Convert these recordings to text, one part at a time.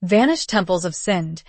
Vanished Temples of Sindh,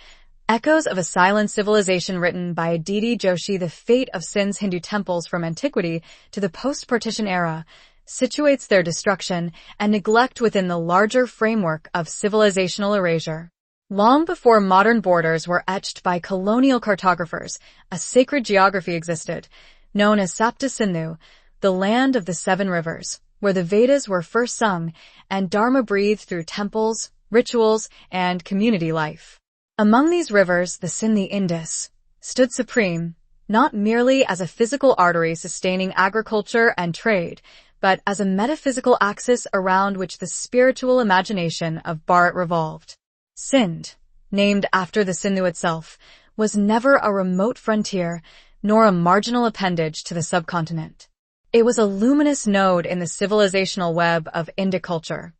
echoes of a silent civilization written by Aditi Joshi. The fate of Sindh's Hindu temples from antiquity to the post-partition era situates their destruction and neglect within the larger framework of civilizational erasure. Long before modern borders were etched by colonial cartographers, a sacred geography existed, known as Sapta Sindhu, the land of the seven rivers, where the Vedas were first sung and Dharma breathed through temples, rituals, and community life. Among these rivers, the Sindhi Indus stood supreme, not merely as a physical artery sustaining agriculture and trade, but as a metaphysical axis around which the spiritual imagination of Bharat revolved. Sindh, named after the Sindhu itself, was never a remote frontier nor a marginal appendage to the subcontinent. It was a luminous node in the civilizational web of Indic culture.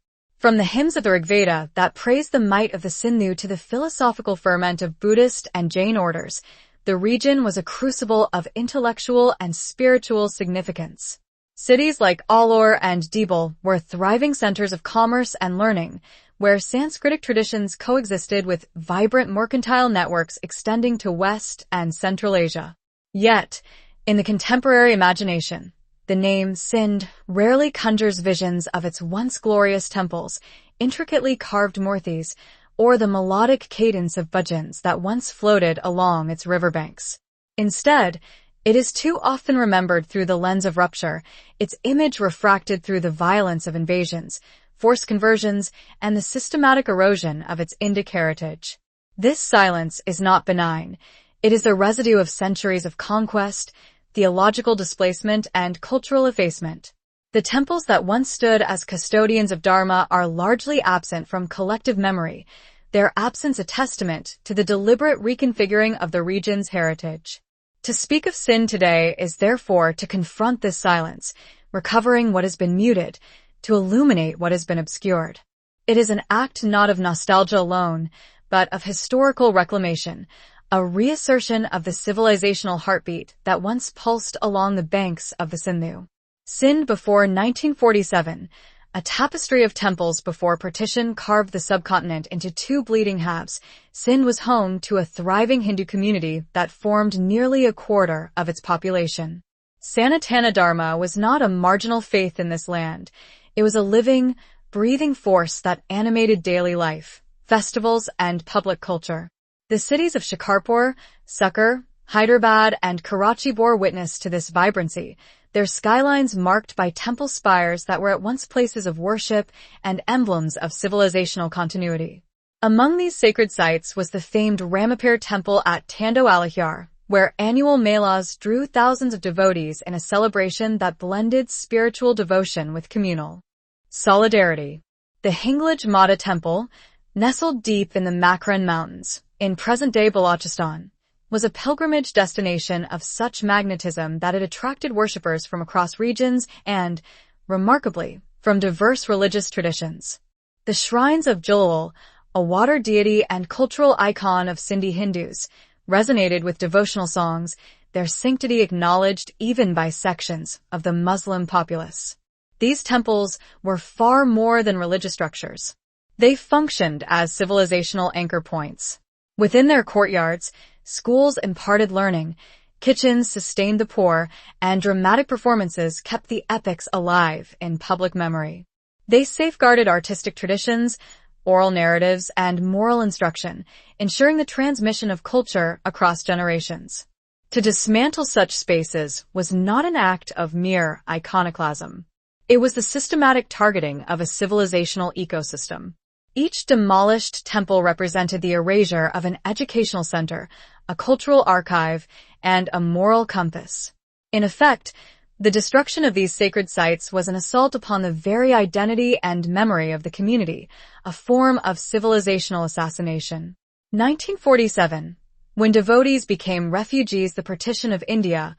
From the hymns of the Rigveda that praise the might of the Sindhu to the philosophical ferment of Buddhist and Jain orders, the region was a crucible of intellectual and spiritual significance. Cities like Alor and Dibel were thriving centers of commerce and learning, where Sanskritic traditions coexisted with vibrant mercantile networks extending to West and Central Asia. Yet, in the contemporary imagination, the name Sindh rarely conjures visions of its once glorious temples, intricately carved murtis, or the melodic cadence of bhajans that once floated along its riverbanks. Instead, it is too often remembered through the lens of rupture, its image refracted through the violence of invasions, forced conversions, and the systematic erosion of its Indic heritage. This silence is not benign. It is the residue of centuries of conquest, theological displacement, and cultural effacement. The temples that once stood as custodians of Dharma are largely absent from collective memory, their absence a testament to the deliberate reconfiguring of the region's heritage. To speak of Sindh today is therefore to confront this silence, recovering what has been muted, to illuminate what has been obscured. It is an act not of nostalgia alone, but of historical reclamation, a reassertion of the civilizational heartbeat that once pulsed along the banks of the Sindhu. Sindh before 1947, a tapestry of temples before partition carved the subcontinent into two bleeding halves. Sindh was home to a thriving Hindu community that formed nearly a quarter of its population. Sanatana Dharma was not a marginal faith in this land. It was a living, breathing force that animated daily life, festivals, and public culture. The cities of Shikarpur, Sukkar, Hyderabad, and Karachi bore witness to this vibrancy, their skylines marked by temple spires that were at once places of worship and emblems of civilizational continuity. Among these sacred sites was the famed Ramapur temple at Tando Alahar, where annual melas drew thousands of devotees in a celebration that blended spiritual devotion with communal solidarity. The Hinglaj Mata temple, nestled deep in the Makran Mountains, in present-day Balochistan, was a pilgrimage destination of such magnetism that it attracted worshippers from across regions and, remarkably, from diverse religious traditions. The shrines of Jalal, a water deity and cultural icon of Sindhi Hindus, resonated with devotional songs, their sanctity acknowledged even by sections of the Muslim populace. These temples were far more than religious structures. They functioned as civilizational anchor points. Within their courtyards, schools imparted learning, kitchens sustained the poor, and dramatic performances kept the epics alive in public memory. They safeguarded artistic traditions, oral narratives, and moral instruction, ensuring the transmission of culture across generations. To dismantle such spaces was not an act of mere iconoclasm. It was the systematic targeting of a civilizational ecosystem. Each demolished temple represented the erasure of an educational center, a cultural archive, and a moral compass. In effect, the destruction of these sacred sites was an assault upon the very identity and memory of the community, a form of civilizational assassination. 1947, when devotees became refugees, the partition of India,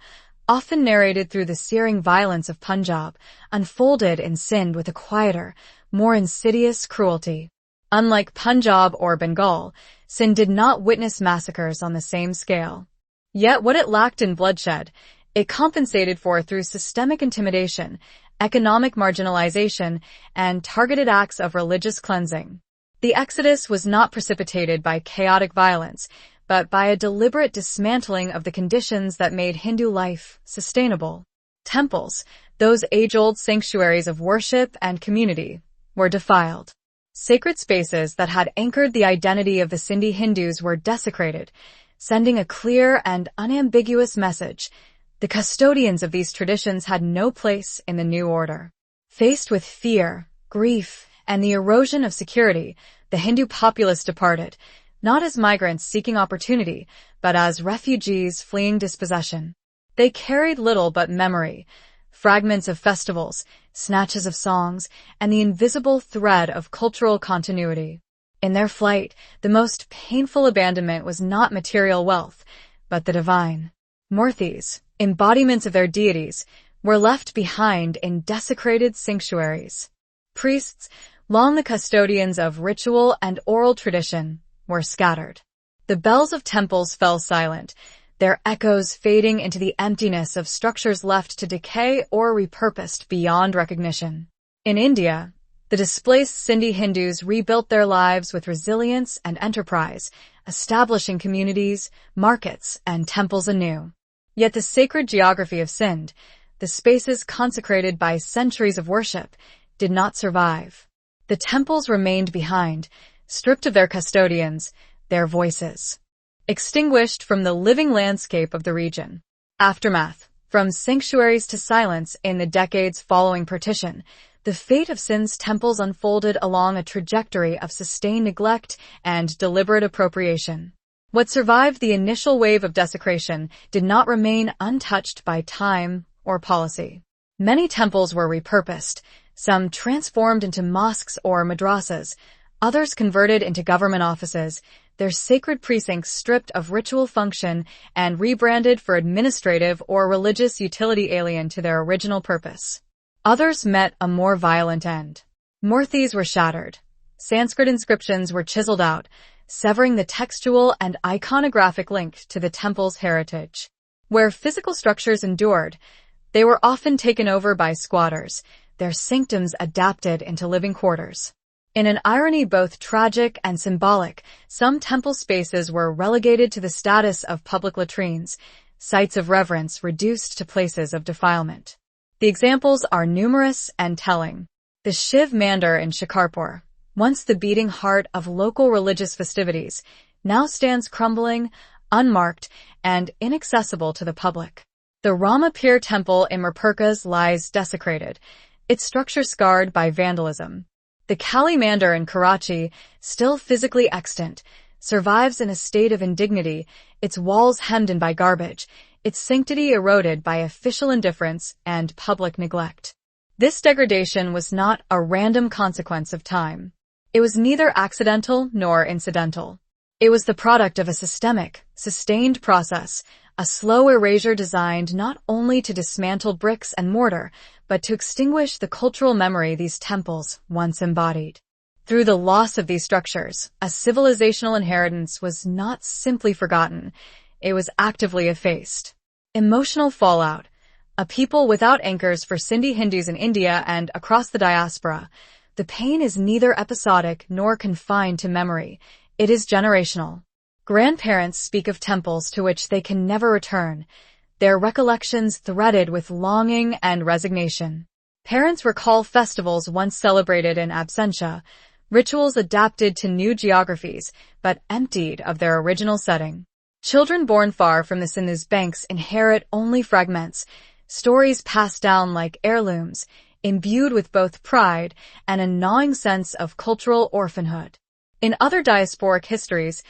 often narrated through the searing violence of Punjab, unfolded in Sindh with a quieter, more insidious cruelty. Unlike Punjab or Bengal, Sindh did not witness massacres on the same scale. Yet what it lacked in bloodshed, it compensated for through systemic intimidation, economic marginalization, and targeted acts of religious cleansing. The exodus was not precipitated by chaotic violence, but by a deliberate dismantling of the conditions that made Hindu life sustainable. Temples, those age-old sanctuaries of worship and community, were defiled. Sacred spaces that had anchored the identity of the Sindhi Hindus were desecrated, sending a clear and unambiguous message. The custodians of these traditions had no place in the new order. Faced with fear, grief, and the erosion of security, the Hindu populace departed, not as migrants seeking opportunity, but as refugees fleeing dispossession. They carried little but memory, fragments of festivals, snatches of songs, and the invisible thread of cultural continuity. In their flight, the most painful abandonment was not material wealth, but the divine. Murtis, embodiments of their deities, were left behind in desecrated sanctuaries. Priests, long the custodians of ritual and oral tradition, were scattered. The bells of temples fell silent, their echoes fading into the emptiness of structures left to decay or repurposed beyond recognition. In India, the displaced Sindhi Hindus rebuilt their lives with resilience and enterprise, establishing communities, markets, and temples anew. Yet the sacred geography of Sindh, the spaces consecrated by centuries of worship, did not survive. The temples remained behind, stripped of their custodians, their voices. Extinguished from the living landscape of the region. Aftermath. From sanctuaries to silence in the decades following partition, the fate of Sindh's temples unfolded along a trajectory of sustained neglect and deliberate appropriation. What survived the initial wave of desecration did not remain untouched by time or policy. Many temples were repurposed, some transformed into mosques or madrasas, others converted into government offices, their sacred precincts stripped of ritual function and rebranded for administrative or religious utility alien to their original purpose. Others met a more violent end. Murtis were shattered. Sanskrit inscriptions were chiseled out, severing the textual and iconographic link to the temple's heritage. Where physical structures endured, they were often taken over by squatters, their sanctums adapted into living quarters. In an irony both tragic and symbolic, some temple spaces were relegated to the status of public latrines, sites of reverence reduced to places of defilement. The examples are numerous and telling. The Shiv Mandir in Shikarpur, once the beating heart of local religious festivities, now stands crumbling, unmarked, and inaccessible to the public. The Ramapir Temple in Mirpurkhas lies desecrated, its structure scarred by vandalism. The Kali Mandir in Karachi, still physically extant, survives in a state of indignity, its walls hemmed in by garbage, its sanctity eroded by official indifference and public neglect. This degradation was not a random consequence of time. It was neither accidental nor incidental. It was the product of a systemic, sustained process, a slow erasure designed not only to dismantle bricks and mortar, but to extinguish the cultural memory these temples once embodied. Through the loss of these structures, a civilizational inheritance was not simply forgotten, it was actively effaced. Emotional fallout. A people without anchors for Sindhi Hindus in India and across the diaspora. The pain is neither episodic nor confined to memory, it is generational. Grandparents speak of temples to which they can never return, their recollections threaded with longing and resignation. Parents recall festivals once celebrated in absentia, rituals adapted to new geographies, but emptied of their original setting. Children born far from the Sindh's banks inherit only fragments, stories passed down like heirlooms, imbued with both pride and a gnawing sense of cultural orphanhood. In other diasporic histories,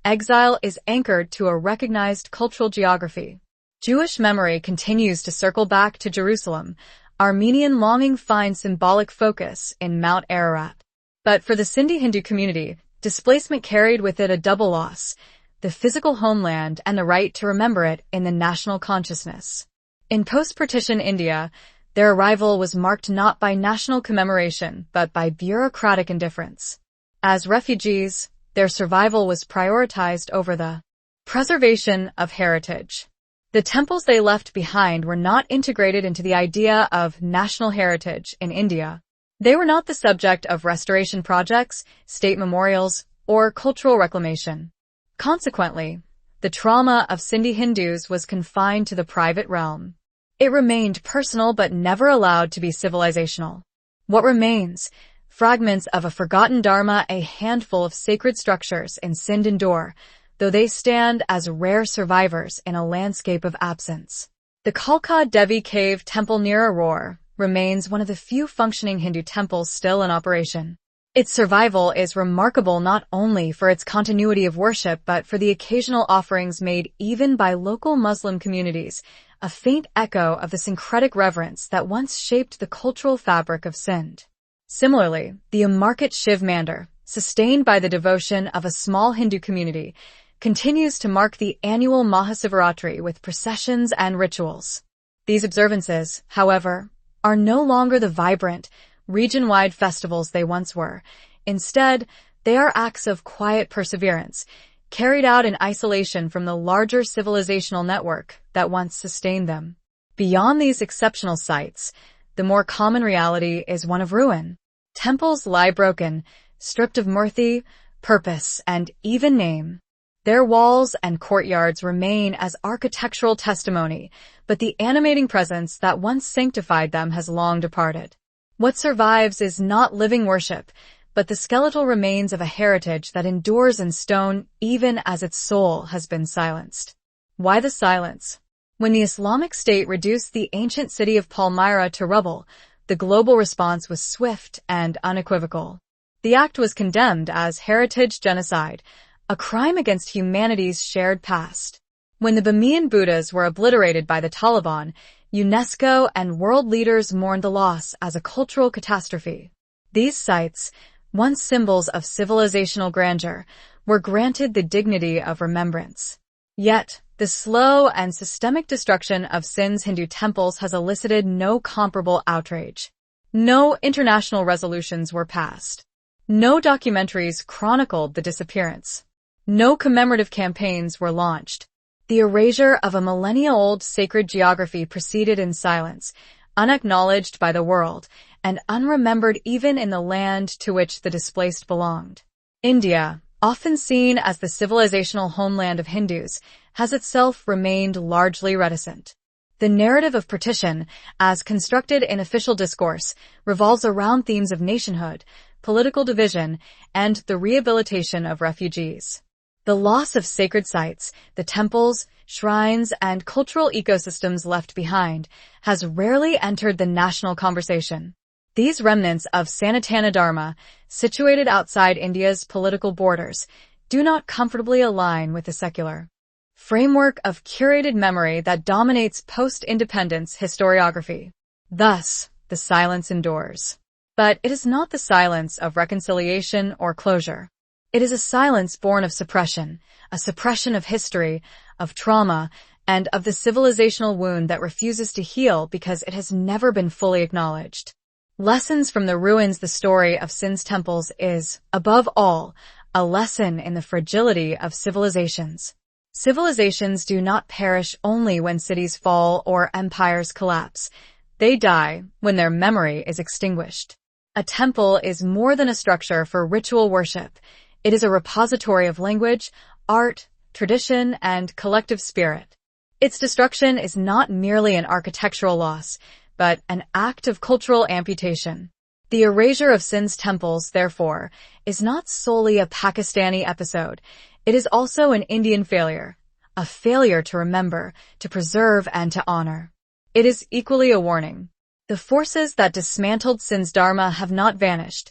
exile is anchored to a recognized cultural geography. Jewish memory continues to circle back to Jerusalem. Armenian longing finds symbolic focus in Mount Ararat. But for the Sindhi Hindu community, displacement carried with it a double loss, the physical homeland and the right to remember it in the national consciousness. In post-partition India, their arrival was marked not by national commemoration, but by bureaucratic indifference. As refugees, their survival was prioritized over the preservation of heritage. The temples they left behind were not integrated into the idea of national heritage in India. They were not the subject of restoration projects, state memorials, or cultural reclamation. Consequently, the trauma of Sindhi Hindus was confined to the private realm. It remained personal but never allowed to be civilizational. What remains? Fragments of a forgotten Dharma, a handful of sacred structures in Sindh endure, though they stand as rare survivors in a landscape of absence. The Kalka Devi Cave Temple near Aurora remains one of the few functioning Hindu temples still in operation. Its survival is remarkable not only for its continuity of worship but for the occasional offerings made even by local Muslim communities, a faint echo of the syncretic reverence that once shaped the cultural fabric of Sindh. Similarly, the Amarkat Shiv Mandir, sustained by the devotion of a small Hindu community, continues to mark the annual Mahasivaratri with processions and rituals. These observances, however, are no longer the vibrant, region-wide festivals they once were. Instead, they are acts of quiet perseverance, carried out in isolation from the larger civilizational network that once sustained them. Beyond these exceptional sites, the more common reality is one of ruin. Temples lie broken, stripped of murti, purpose, and even name. Their walls and courtyards remain as architectural testimony, but the animating presence that once sanctified them has long departed. What survives is not living worship, but the skeletal remains of a heritage that endures in stone even as its soul has been silenced. Why the silence? When the Islamic State reduced the ancient city of Palmyra to rubble, the global response was swift and unequivocal. The act was condemned as heritage genocide, a crime against humanity's shared past. When the Bamiyan Buddhas were obliterated by the Taliban, UNESCO and world leaders mourned the loss as a cultural catastrophe. These sites, once symbols of civilizational grandeur, were granted the dignity of remembrance. Yet, the slow and systemic destruction of Sindh's Hindu temples has elicited no comparable outrage. No international resolutions were passed. No documentaries chronicled the disappearance. No commemorative campaigns were launched. The erasure of a millennia-old sacred geography proceeded in silence, unacknowledged by the world, and unremembered even in the land to which the displaced belonged. India, often seen as the civilizational homeland of Hindus, has itself remained largely reticent. The narrative of partition, as constructed in official discourse, revolves around themes of nationhood, political division, and the rehabilitation of refugees. The loss of sacred sites, the temples, shrines, and cultural ecosystems left behind has rarely entered the national conversation. These remnants of Sanatana Dharma, situated outside India's political borders, do not comfortably align with the secular framework of curated memory that dominates post-independence historiography. Thus, the silence endures. But it is not the silence of reconciliation or closure. It is a silence born of suppression, a suppression of history, of trauma, and of the civilizational wound that refuses to heal because it has never been fully acknowledged. Lessons from the ruins. The story of Sindh's temples is, above all, a lesson in the fragility of civilizations. Civilizations do not perish only when cities fall or empires collapse. They die when their memory is extinguished. A temple is more than a structure for ritual worship. It is a repository of language, art, tradition, and collective spirit. Its destruction is not merely an architectural loss, but an act of cultural amputation. The erasure of Sindh's temples, therefore, is not solely a Pakistani episode. It is also an Indian failure, a failure to remember, to preserve, and to honor. It is equally a warning. The forces that dismantled Sindh's Dharma have not vanished.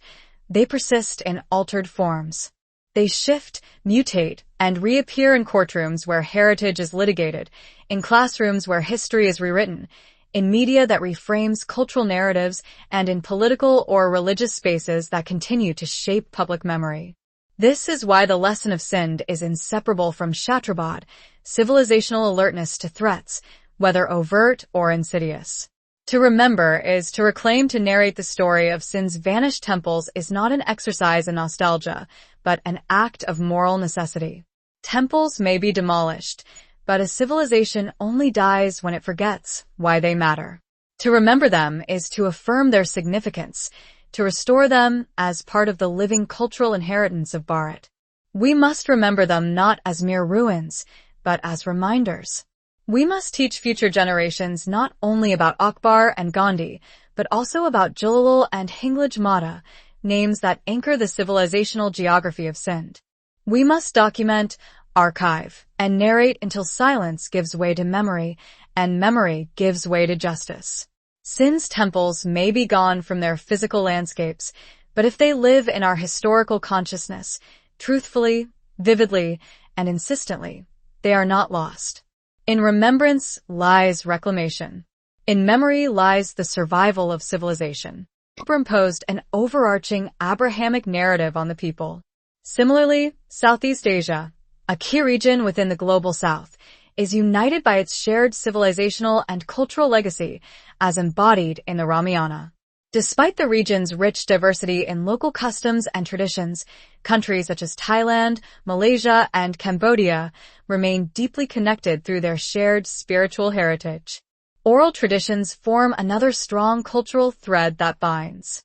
They persist in altered forms. They shift, mutate, and reappear in courtrooms where heritage is litigated, in classrooms where history is rewritten, in media that reframes cultural narratives, and in political or religious spaces that continue to shape public memory. This is why the lesson of Sindh is inseparable from Shatrubodh, civilizational alertness to threats, whether overt or insidious. To remember is to reclaim. To narrate the story of Sindh's vanished temples is not an exercise in nostalgia, but an act of moral necessity. Temples may be demolished, but a civilization only dies when it forgets why they matter. To remember them is to affirm their significance, to restore them as part of the living cultural inheritance of Bharat. We must remember them not as mere ruins, but as reminders. We must teach future generations not only about Akbar and Gandhi, but also about Jalal and Hinglaj Mata, names that anchor the civilizational geography of Sindh. We must document, archive, and narrate until silence gives way to memory, and memory gives way to justice. Sindh's temples may be gone from their physical landscapes, but if they live in our historical consciousness, truthfully, vividly, and insistently, they are not lost. In remembrance lies reclamation. In memory lies the survival of civilization. Superimposed an overarching Abrahamic narrative on the people. Similarly, Southeast Asia, a key region within the global South, is united by its shared civilizational and cultural legacy as embodied in the Ramayana. Despite the region's rich diversity in local customs and traditions, countries such as Thailand, Malaysia, and Cambodia remain deeply connected through their shared spiritual heritage. Oral traditions form another strong cultural thread that binds.